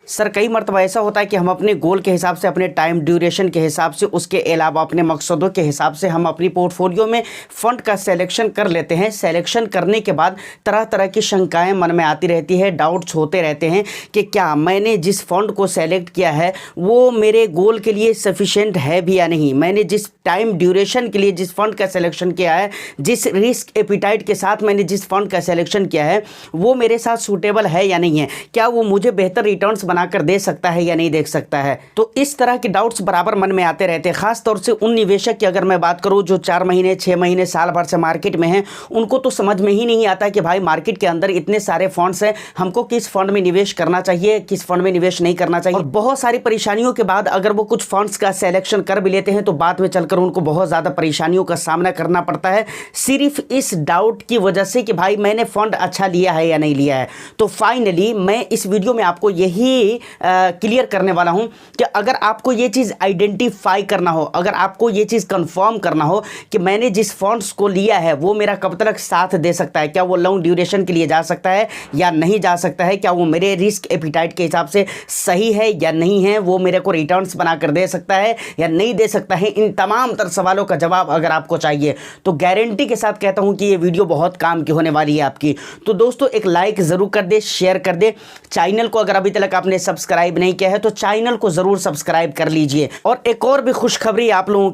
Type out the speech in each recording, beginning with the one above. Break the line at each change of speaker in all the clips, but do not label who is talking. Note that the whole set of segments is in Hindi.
सर कई मरतबा ऐसा होता है कि हम अपने गोल के हिसाब से, अपने टाइम ड्यूरेशन के हिसाब से, उसके अलावा अपने मकसदों के हिसाब से हम अपनी पोर्टफोलियो में फ़ंड का सिलेक्शन कर लेते हैं। सिलेक्शन करने के बाद तरह तरह की शंकाएं मन में आती रहती है, डाउट्स होते रहते हैं कि क्या मैंने जिस फ़ंड को सेलेक्ट किया है वो मेरे गोल के लिए सफिशेंट है भी या नहीं, मैंने जिस टाइम ड्यूरेशन के लिए जिस फ़ंड का सिलेक्शन किया है, जिस रिस्क एपिटाइट के साथ मैंने जिस फ़ंड का सिलेक्शन किया है वो मेरे साथ सूटेबल है या नहीं है, क्या वो मुझे बेहतर रिटर्न्स बनाकर दे सकता है या नहीं दे सकता है। तो इस तरह के डाउट्स बराबर मन में आते रहते हैं। खास तौर से उन निवेशक की अगर मैं बात करूं जो 4 महीने 6 महीने साल भर से मार्केट में हैं, उनको तो समझ में ही नहीं आता कि भाई मार्केट के अंदर इतने सारे फंड्स हैं, हमको किस फंड में निवेश करना चाहिए, किस फंड में निवेश नहीं करना चाहिए। और बहुत सारी परेशानियों के बाद अगर वो कुछ फंड्स का सिलेक्शन कर भी लेते हैं तो बाद में चलकर उनको बहुत ज़्यादा परेशानियों का सामना करना पड़ता है, सिर्फ इस डाउट की वजह से कि भाई मैंने फंड अच्छा लिया है या नहीं लिया है। तो फाइनली मैं इस वीडियो में आपको यही क्लियर करने वाला हूं कि अगर आपको ये चीज़ आइडेंटिफाई करना हो, अगर आपको ये चीज़ कंफर्म करना हो कि मैंने जिस फंड्स को लिया है वो मेरा कब तक साथ दे सकता है, क्या वो लॉन्ग ड्यूरेशन के लिए जा सकता है या नहीं जा सकता है, क्या वो मेरे रिस्क एपिटाइट के हिसाब से सही है या नहीं है, वो मेरे को रिटर्न्स बनाकर दे सकता है या नहीं दे सकता है, इन तमाम तर सवालों का जवाब अगर आपको चाहिए तो गारंटी के साथ कहता हूं कि ये वीडियो बहुत काम की होने वाली है आपकी। तो दोस्तों एक लाइक ज़रूर कर दे, शेयर कर दे, चैनल को अगर अभी तक आपने सब्सक्राइब नहीं किया है तो चैनल को ज़रूर सब्सक्राइब कर लीजिए। और एक और भी खुशखबरी आप लोगों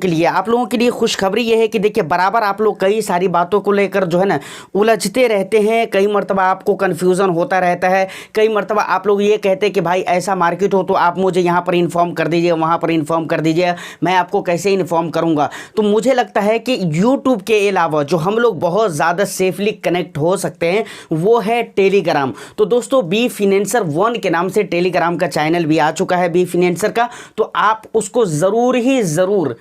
के लिए खुशखबरी ये है कि देखिए बराबर आप लोग कई सारी बातों को लेकर जो है ना उलझते रहते हैं, कई मरतबा आपको कन्फ्यूज़न होता रहता है, कई मरतबा आप लोग ये कहते हैं कि भाई ऐसा मार्केट हो तो आप मुझे यहाँ पर इन्फॉर्म कर दीजिए, वहाँ पर इन्फॉर्म कर दीजिए, मैं आपको कैसे इन्फॉर्म करूँगा। तो मुझे लगता है कि यूट्यूब के अलावा जो हम लोग बहुत ज़्यादा सेफली कनेक्ट हो सकते हैं वो है टेलीग्राम। तो दोस्तों बी फिनेंसर 1 के नाम से टेलीग्राम का चैनल भी आ चुका है बी फिनेंसर का, तो आप उसको ज़रूर ही ज़रूर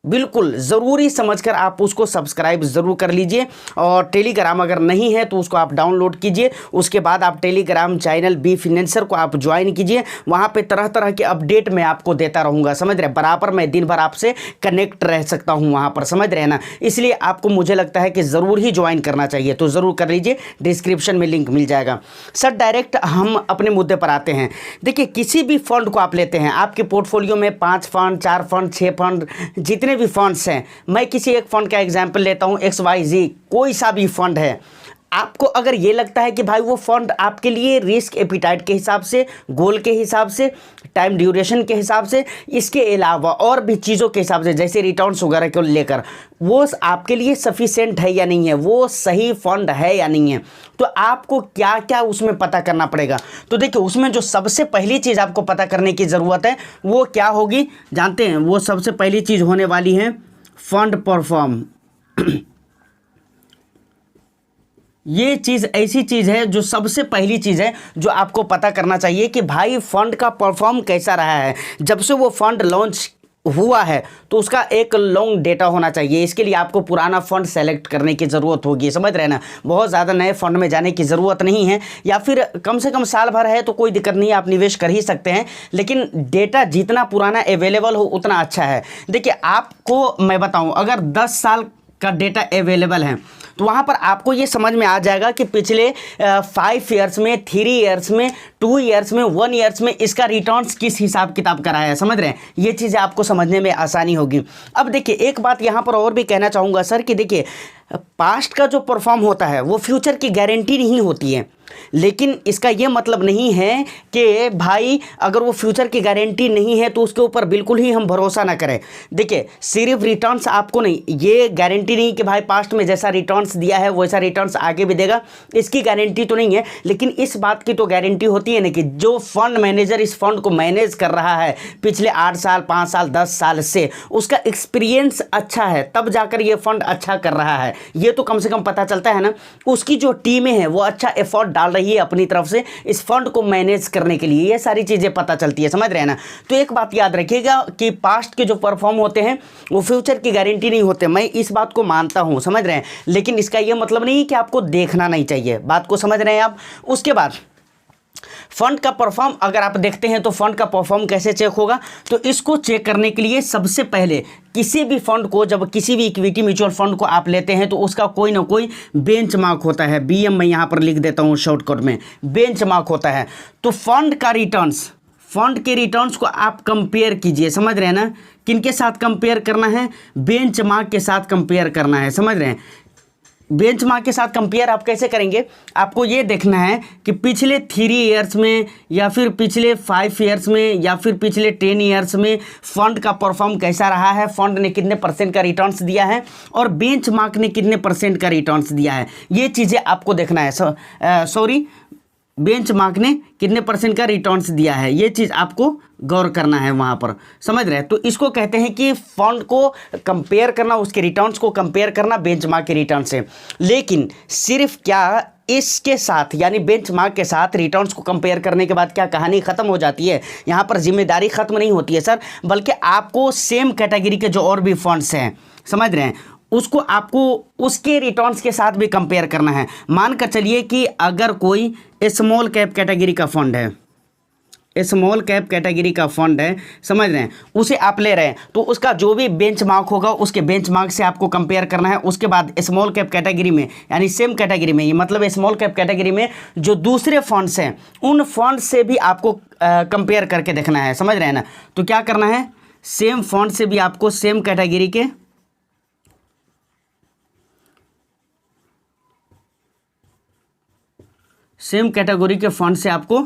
बिल्कुल ज़रूरी समझकर आप उसको सब्सक्राइब ज़रूर कर लीजिए। और टेलीग्राम अगर नहीं है तो उसको आप डाउनलोड कीजिए, उसके बाद आप टेलीग्राम चैनल बी फिनेंसर को आप ज्वाइन कीजिए, वहाँ पे तरह तरह के अपडेट मैं आपको देता रहूँगा, समझ रहे, बराबर मैं दिन भर आपसे कनेक्ट रह सकता हूँ वहाँ पर, समझ रहे ना। इसलिए आपको मुझे लगता है कि ज़रूर ही ज्वाइन करना चाहिए, तो ज़रूर कर लीजिए, डिस्क्रिप्शन में लिंक मिल जाएगा। सर डायरेक्ट हम अपने मुद्दे पर आते हैं। देखिए किसी भी फंड को आप लेते हैं, आपके पोर्टफोलियो में 5 फंड 4 फंड 6 फंड जितने भी फंड्स हैं, मैं किसी एक फंड का एग्जांपल लेता हूं, XYZ कोई सा भी फंड है, आपको अगर ये लगता है कि भाई वो फंड आपके लिए रिस्क एपिटाइट के हिसाब से, गोल के हिसाब से, टाइम ड्यूरेशन के हिसाब से, इसके अलावा और भी चीज़ों के हिसाब से जैसे रिटर्न्स वगैरह को लेकर वो आपके लिए सफिशेंट है या नहीं है, वो सही फंड है या नहीं है, तो आपको क्या क्या उसमें पता करना पड़ेगा। तो देखिए उसमें जो सबसे पहली चीज़ आपको पता करने की ज़रूरत है वो क्या होगी जानते हैं, वो सबसे पहली चीज़ होने वाली है फंड परफॉर्म। ये चीज़ ऐसी चीज़ है जो सबसे पहली चीज़ है जो आपको पता करना चाहिए कि भाई फंड का परफॉर्म कैसा रहा है। जब से वो फंड लॉन्च हुआ है तो उसका एक लॉन्ग डेटा होना चाहिए। इसके लिए आपको पुराना फंड सेलेक्ट करने की ज़रूरत होगी, समझ रहे ना, बहुत ज़्यादा नए फंड में जाने की ज़रूरत नहीं है, या फिर कम से कम साल भर है तो कोई दिक्कत नहीं है, आप निवेश कर ही सकते हैं, लेकिन डेटा जितना पुराना अवेलेबल हो उतना अच्छा है। देखिए आपको मैं बताऊँ, अगर 10 साल का डेटा अवेलेबल है तो वहाँ पर आपको ये समझ में आ जाएगा कि पिछले 5 ईयर्स में, 3 ईयर्स में, 2 ईयर्स में, 1 ईयर्स में इसका रिटर्न्स किस हिसाब किताब का रहा है, समझ रहे हैं, ये चीज़ें आपको समझने में आसानी होगी। अब देखिए एक बात यहाँ पर और भी कहना चाहूँगा सर कि देखिए पास्ट का जो परफॉर्म होता है वो फ्यूचर की गारंटी नहीं होती है, लेकिन इसका ये मतलब नहीं है कि भाई अगर वो फ्यूचर की गारंटी नहीं है तो उसके ऊपर बिल्कुल ही हम भरोसा ना करें। देखिए सिर्फ रिटर्न्स आपको नहीं, ये गारंटी नहीं कि भाई पास्ट में जैसा रिटर्न्स दिया है वैसा रिटर्न्स आगे भी देगा, इसकी गारंटी तो नहीं है, लेकिन इस बात की तो गारंटी होती है ना कि जो फंड मैनेजर इस फंड को मैनेज कर रहा है पिछले 8 साल 5 साल 10 साल से, उसका एक्सपीरियंस अच्छा है, तब जाकर ये फंड अच्छा कर रहा है, ये तो कम से कम पता चलता है ना। उसकी जो टीमें हैं वो अच्छा एफर्ट डाल रही है अपनी तरफ से इस फंड को मैनेज करने के लिए, ये सारी चीज़ें पता चलती है, समझ रहे हैं ना। तो एक बात याद रखिएगा कि पास्ट के जो परफॉर्म होते हैं वो फ्यूचर की गारंटी नहीं होते, मैं इस बात को मानता हूं, समझ रहे हैं, लेकिन इसका ये मतलब नहीं कि आपको देखना नहीं चाहिए, बात को समझ रहे हैं आप। उसके बाद फंड का परफॉर्म अगर आप देखते हैं तो फंड का परफॉर्म कैसे चेक होगा, तो इसको चेक करने के लिए सबसे पहले किसी भी फंड को, जब किसी भी इक्विटी म्यूचुअल फंड को आप लेते हैं तो उसका कोई ना कोई बेंचमार्क होता है, BM मैं यहाँ पर लिख देता हूँ शॉर्टकट में, बेंचमार्क होता है। तो फंड का रिटर्न्स फंड के रिटर्न्स को आप कंपेयर कीजिए, समझ रहे हैं ना। किनके साथ कंपेयर करना है? बेंचमार्क के साथ कंपेयर करना है, समझ रहे हैं। बेंचमार्क के साथ कंपेयर आप कैसे करेंगे? आपको ये देखना है कि पिछले 3 ईयर्स में या फिर पिछले 5 ईयर्स में या फिर पिछले 10 ईयर्स में फंड का परफॉर्म कैसा रहा है, फंड ने कितने % का रिटर्न्स दिया है और बेंचमार्क ने कितने % का रिटर्न्स दिया है। ये चीज़ें आपको देखना है। बेंचमार्क ने कितने % का रिटर्न्स दिया है, ये चीज़ आपको गौर करना है वहाँ पर, समझ रहे हैं। तो इसको कहते हैं कि फंड को कंपेयर करना, उसके रिटर्न्स को कंपेयर करना बेंचमार्क के रिटर्न से। लेकिन सिर्फ क्या इसके साथ यानी बेंचमार्क के साथ रिटर्न्स को कंपेयर करने के बाद क्या कहानी ख़त्म हो जाती है? यहाँ पर जिम्मेदारी ख़त्म नहीं होती है सर, बल्कि आपको सेम कैटेगरी के जो और भी फंड्स हैं, समझ रहे हैं, उसको आपको उसके रिटर्न्स के साथ भी कंपेयर करना है। मान कर चलिए कि अगर कोई स्मॉल कैप कैटेगरी का फंड है, स्मॉल कैप कैटेगरी का फंड है, समझ रहे हैं, उसे आप ले रहे हैं, तो उसका जो भी बेंचमार्क होगा उसके बेंचमार्क से आपको कंपेयर करना है। उसके बाद स्मॉल कैप कैटेगरी में यानी सेम कैटेगरी में, ये मतलब स्मॉल कैप कैटेगरी में जो दूसरे फंड्स हैं उन फंड से भी आपको कंपेयर करके देखना है, समझ रहे हैं ना। तो क्या करना है? सेम फंड से भी आपको सेम कैटेगरी के फंड से आपको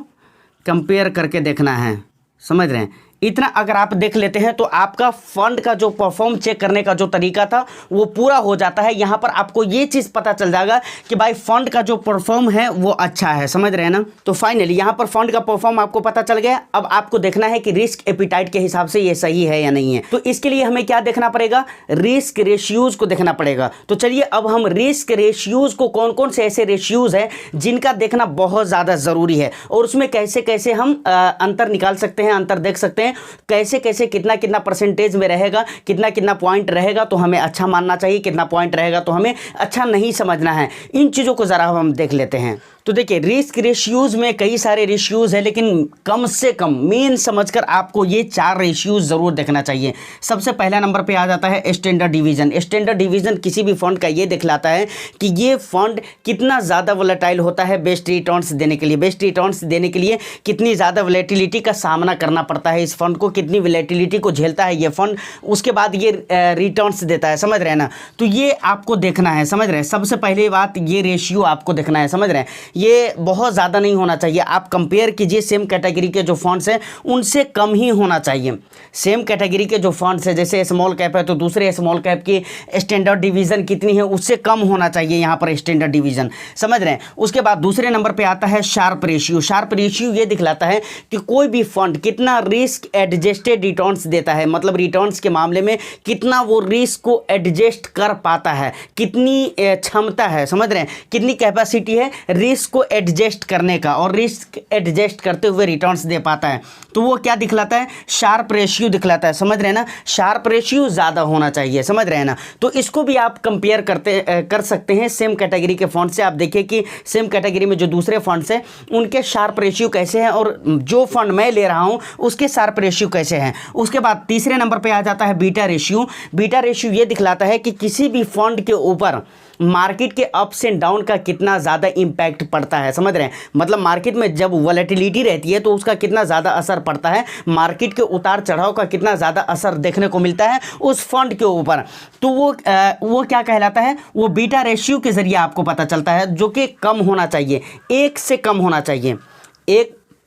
कंपेयर करके देखना है, समझ रहे हैं। इतना अगर आप देख लेते हैं तो आपका फंड का जो परफॉर्म चेक करने का जो तरीका था वो पूरा हो जाता है। यहाँ पर आपको ये चीज़ पता चल जाएगा कि भाई फंड का जो परफॉर्म है वो अच्छा है, समझ रहे हैं ना। तो फाइनली यहाँ पर फंड का परफॉर्म आपको पता चल गया। अब आपको देखना है कि रिस्क एपिटाइट के हिसाब से ये सही है या नहीं है। तो इसके लिए हमें क्या देखना पड़ेगा? रिस्क रेशियोज को देखना पड़ेगा। तो चलिए अब हम रिस्क रेशियोज को, कौन कौन से ऐसे रेशियोज हैं जिनका देखना बहुत ज़्यादा ज़रूरी है और उसमें कैसे कैसे हम अंतर निकाल सकते हैं, अंतर देख सकते हैं, कैसे कैसे कितना कितना % में रहेगा, कितना कितना पॉइंट रहेगा तो हमें अच्छा मानना चाहिए, कितना पॉइंट रहेगा तो हमें अच्छा नहीं समझना है। इन चीज़ों को ज़रा हम देख लेते हैं। तो देखिए रिस्क रेशियोज़ में कई सारे रेशियोज़ है, लेकिन कम से कम मेन समझकर आपको ये 4 रेशियोज़ ज़रूर देखना चाहिए। सबसे पहला नंबर पे आ जाता है स्टैंडर्ड डिवीज़न। स्टैंडर्ड डिवीज़न किसी भी फंड का ये दिखलाता है कि ये फंड कितना ज़्यादा वोलेटाइल होता है बेस्ट रिटर्न्स देने के लिए। बेस्ट रिटर्न्स देने के लिए कितनी ज़्यादा वोलेटिलिटी का सामना करना पड़ता है इस फंड को, कितनी वोलेटिलिटी को झेलता है ये फंड, उसके बाद ये रिटर्न्स देता है, समझ रहे हैं ना। तो ये आपको देखना है, समझ रहे हैं। सबसे पहले बात ये रेशियो आपको देखना है, समझ रहे हैं। ये बहुत ज़्यादा नहीं होना चाहिए। आप कंपेयर कीजिए सेम कैटेगरी के जो फंड्स हैं उनसे कम ही होना चाहिए। सेम कैटेगरी के जो फंड्स हैं, जैसे स्मॉल कैप है तो दूसरे स्मॉल कैप की स्टैंडर्ड डिवीज़न कितनी है उससे कम होना चाहिए यहाँ पर स्टैंडर्ड डिवीज़न, समझ रहे हैं। उसके बाद दूसरे नंबर पे आता है शार्प रेशियो। शार्प रेशियो ये दिखलाता है कि कोई भी फंड कितना रिस्क एडजस्टेड रिटर्न्स देता है, मतलब रिटर्न्स के मामले में कितना वो रिस्क को एडजस्ट कर पाता है, कितनी क्षमता है, समझ रहे हैं, कितनी कैपेसिटी है रिस्क को एडजस्ट करने का और रिस्क एडजस्ट करते हुए रिटर्न्स दे पाता है। तो वो क्या दिखलाता है? शार्प रेशियो दिखलाता है, समझ रहे हैं ना। शार्प रेशियो ज़्यादा होना चाहिए, समझ रहे हैं ना। तो इसको भी आप कंपेयर कर सकते हैं सेम कैटेगरी के फंड से। आप देखिए कि सेम कैटेगरी में जो दूसरे फंड्स हैं उनके शार्प रेशियो कैसे हैं और जो फंड मैं ले रहा हूँ उसके शार्प रेशियो कैसे हैं। उसके बाद तीसरे नंबर पर आ जाता है बीटा रेशियो। बीटा रेशियो ये दिखलाता है कि किसी भी फंड के ऊपर मार्केट के अप्स एंड डाउन का कितना ज़्यादा इम्पैक्ट पड़ता है, समझ रहे हैं। मतलब मार्केट में जब वॉलेटिलिटी रहती है तो उसका कितना ज़्यादा असर पड़ता है, मार्केट के उतार चढ़ाव का कितना ज़्यादा असर देखने को मिलता है उस फंड के ऊपर। तो वो क्या कहलाता है? वो बीटा रेशियो के ज़रिए आपको पता चलता है, जो कि कम होना चाहिए, 1 से कम होना चाहिए,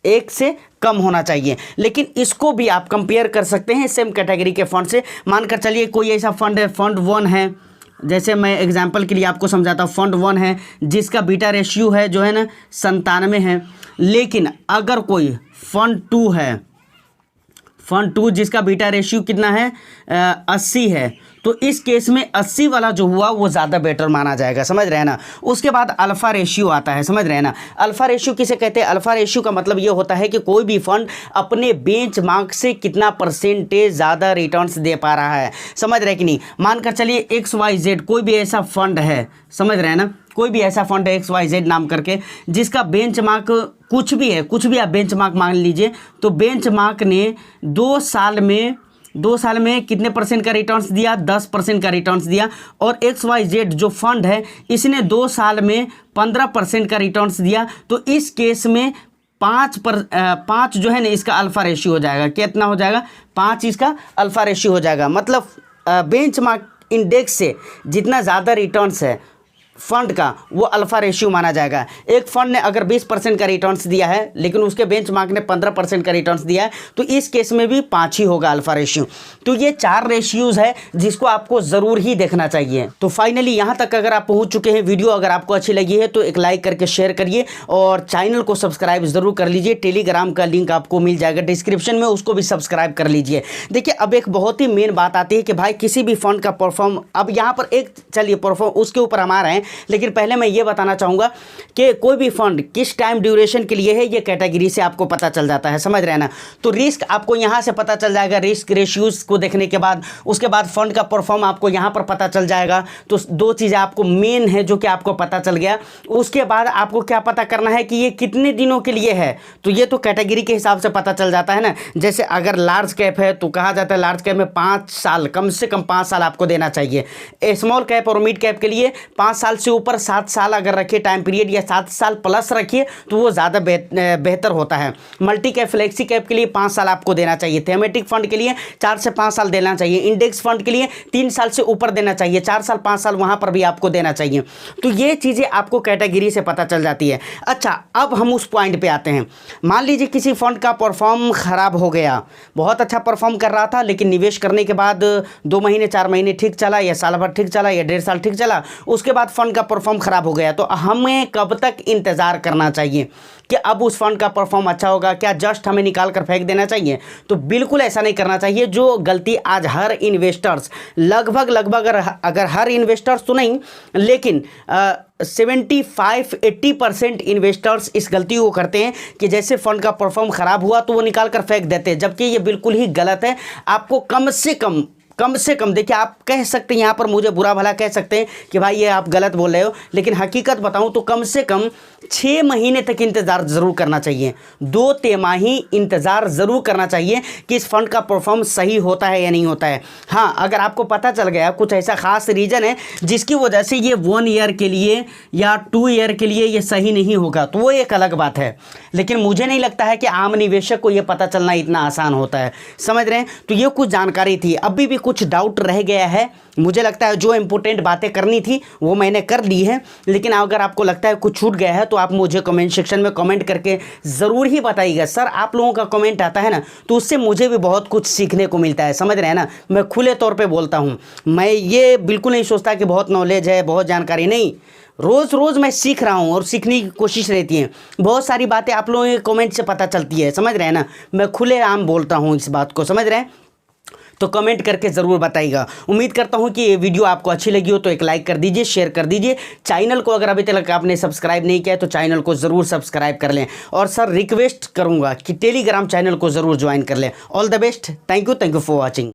एक से कम होना चाहिए। लेकिन इसको भी आप कंपेयर कर सकते हैं सेम कैटेगरी के फंड से। मानकर चलिए कोई ऐसा फंड है, फंड 1 है, जैसे मैं एग्जांपल के लिए आपको समझाता हूँ। फंड 1 है जिसका बीटा रेशियो है जो है ना 97 है। लेकिन अगर कोई फंड 2 है, फंड 2 जिसका बीटा रेशियो कितना है 80 है, तो इस केस में 80 वाला जो हुआ वो ज़्यादा बेटर माना जाएगा, समझ रहे हैं ना। उसके बाद अल्फ़ा रेशियो आता है, समझ रहे हैं ना। अल्फ़ा रेशियो किसे कहते हैं? अल्फ़ा रेशियो का मतलब ये होता है कि कोई भी फंड अपने बेंचमार्क से कितना % ज़्यादा रिटर्न्स दे पा रहा है, समझ रहे हैं कि नहीं। मानकर चलिए XYZ कोई भी ऐसा फंड है, समझ रहे हैं ना, कोई भी ऐसा फंड है XYZ नाम करके जिसका बेंचमार्क कुछ भी है, कुछ भी आप बेंचमार्क मान लीजिए। तो बेंचमार्क ने 2 साल में कितने % का रिटर्न्स दिया? 10% का रिटर्न्स दिया। और XYZ जो फंड है इसने 2 साल में 15% का रिटर्न्स दिया। तो इस केस में 5 जो है ना इसका अल्फा रेशियो हो जाएगा। कितना हो जाएगा? 5 इसका अल्फा रेशियो हो जाएगा। मतलब बेंचमार्क इंडेक्स से जितना ज़्यादा रिटर्न्स है फंड का वो अल्फा रेशियो माना जाएगा। एक फंड ने अगर 20% का रिटर्न्स दिया है लेकिन उसके बेंचमार्क ने 15% का रिटर्न्स दिया है तो इस केस में भी 5 ही होगा अल्फा रेशियो। तो ये 4 रेशियोज है जिसको आपको ज़रूर ही देखना चाहिए। तो फाइनली यहाँ तक अगर आप पहुँच चुके हैं, वीडियो अगर आपको अच्छी लगी है तो एक लाइक करके शेयर करिए और चैनल को सब्सक्राइब ज़रूर कर लीजिए। टेलीग्राम का लिंक आपको मिल जाएगा डिस्क्रिप्शन में, उसको भी सब्सक्राइब कर लीजिए। देखिए अब एक बहुत ही मेन बात आती है कि भाई किसी भी फंड का परफॉर्म, अब यहाँ पर एक चलिए परफॉर्म उसके ऊपर हम आ रहे हैं, लेकिन पहले मैं ये बताना चाहूँगा कि कोई भी फंड किस टाइम ड्यूरेशन के लिए है ये कैटेगरी से आपको पता चल जाता है, समझ रहे हैं ना। तो रिस्क आपको यहाँ से पता चल जाएगा, रिस्क रेशियोज को देखने के बाद उसके बाद फंड का परफॉर्म आपको यहाँ पर पता चल जाएगा। तो 2 चीज़ें आपको मेन है जो कि आपको पता चल गया। उसके बाद आपको क्या पता करना है कि ये कितने दिनों के लिए है, तो ये तो कैटेगरी के हिसाब से पता चल जाता है ना। जैसे अगर लार्ज कैप है तो कहा जाता है लार्ज कैप में 5 साल, कम से कम 5 साल आपको देना चाहिए। स्मॉल कैप और मिड कैप के लिए 5 साल से ऊपर 7 साल अगर रखिए टाइम पीरियड या 7 साल प्लस रखिए तो वो ज़्यादा बेहतर होता है। मल्टी कैप फ्लेक्सी कैप के लिए 5 साल आपको देना चाहिए। थीमेटिक फंड के लिए 4 से 5 साल देना चाहिए। इंडेक्स फंड के लिए 3 साल से ऊपर देना चाहिए। 4 साल 5 साल वहाँ पर भी आपको देना चाहिए। तो ये चीज़ें आपको कैटेगरी से पता चल जाती है। अच्छा, अब हम उस पॉइंट पे आते हैं। मान लीजिए किसी फंड का परफॉर्म ख़राब हो गया, बहुत अच्छा परफॉर्म कर रहा था लेकिन निवेश करने के बाद 2 महीने 4 महीने ठीक चला या साल भर ठीक चला या 1.5 साल ठीक चला, उसके बाद फंड का परफॉर्म ख़राब हो गया, तो हमें कब तक इंतज़ार करना चाहिए कि अब उस फंड का परफॉर्म अच्छा होगा? क्या जस्ट हमें निकाल कर फेंक देना चाहिए? तो बिल्कुल ऐसा नहीं करना चाहिए। जो गलती आज हर इन्वेस्टर्स लगभग अगर हर इन्वेस्टर्स तो नहीं लेकिन 75-80% इन्वेस्टर्स इस गलती को करते हैं कि जैसे फंड का परफॉर्म ख़राब हुआ तो वो निकाल कर फेंक देते हैं, जबकि ये बिल्कुल ही गलत है। आपको कम से कम देखिए, आप कह सकते हैं यहाँ पर मुझे बुरा भला कह सकते हैं कि भाई ये आप गलत बोल रहे हो, लेकिन हकीकत बताऊँ तो कम से कम 6 महीने तक इंतज़ार ज़रूर करना चाहिए। 2 तिमाही इंतज़ार ज़रूर करना चाहिए कि इस फंड का परफॉर्म सही होता है या नहीं होता है। हाँ, अगर आपको पता चल गया कुछ ऐसा ख़ास रीज़न है जिसकी वजह से ये 1 ईयर के लिए या 2 ईयर के लिए ये सही नहीं होगा तो वो एक अलग बात है। लेकिन मुझे नहीं लगता है कि आम निवेशक को ये पता चलना इतना आसान होता है, समझ रहे हैं। तो ये कुछ जानकारी थी। अभी भी कुछ डाउट रह गया है, मुझे लगता है जो इंपॉर्टेंट बातें करनी थी वो मैंने कर ली है, लेकिन अगर आपको लगता है कुछ छूट गया है तो आप मुझे कमेंट सेक्शन में कमेंट करके ज़रूर ही बताइएगा। सर आप लोगों का कमेंट आता है ना तो उससे मुझे भी बहुत कुछ सीखने को मिलता है, समझ रहे हैं ना। मैं खुले तौर पे बोलता हूँ, मैं ये बिल्कुल नहीं सोचता कि बहुत नॉलेज है, बहुत जानकारी नहीं। रोज़ मैं सीख रहा हूँ और सीखने की कोशिश रहती है। बहुत सारी बातें आप लोगों के कमेंट से पता चलती है, समझ रहे हैं ना। मैं खुले आम बोलता हूँ इस बात को, समझ रहे हैं। तो कमेंट करके ज़रूर बताइएगा। उम्मीद करता हूँ कि ये वीडियो आपको अच्छी लगी हो तो एक लाइक कर दीजिए, शेयर कर दीजिए। चैनल को अगर अभी तक आपने सब्सक्राइब नहीं किया है तो चैनल को ज़रूर सब्सक्राइब कर लें। और सर रिक्वेस्ट करूँगा कि टेलीग्राम चैनल को ज़रूर ज्वाइन कर लें। All the best, thank you for watching.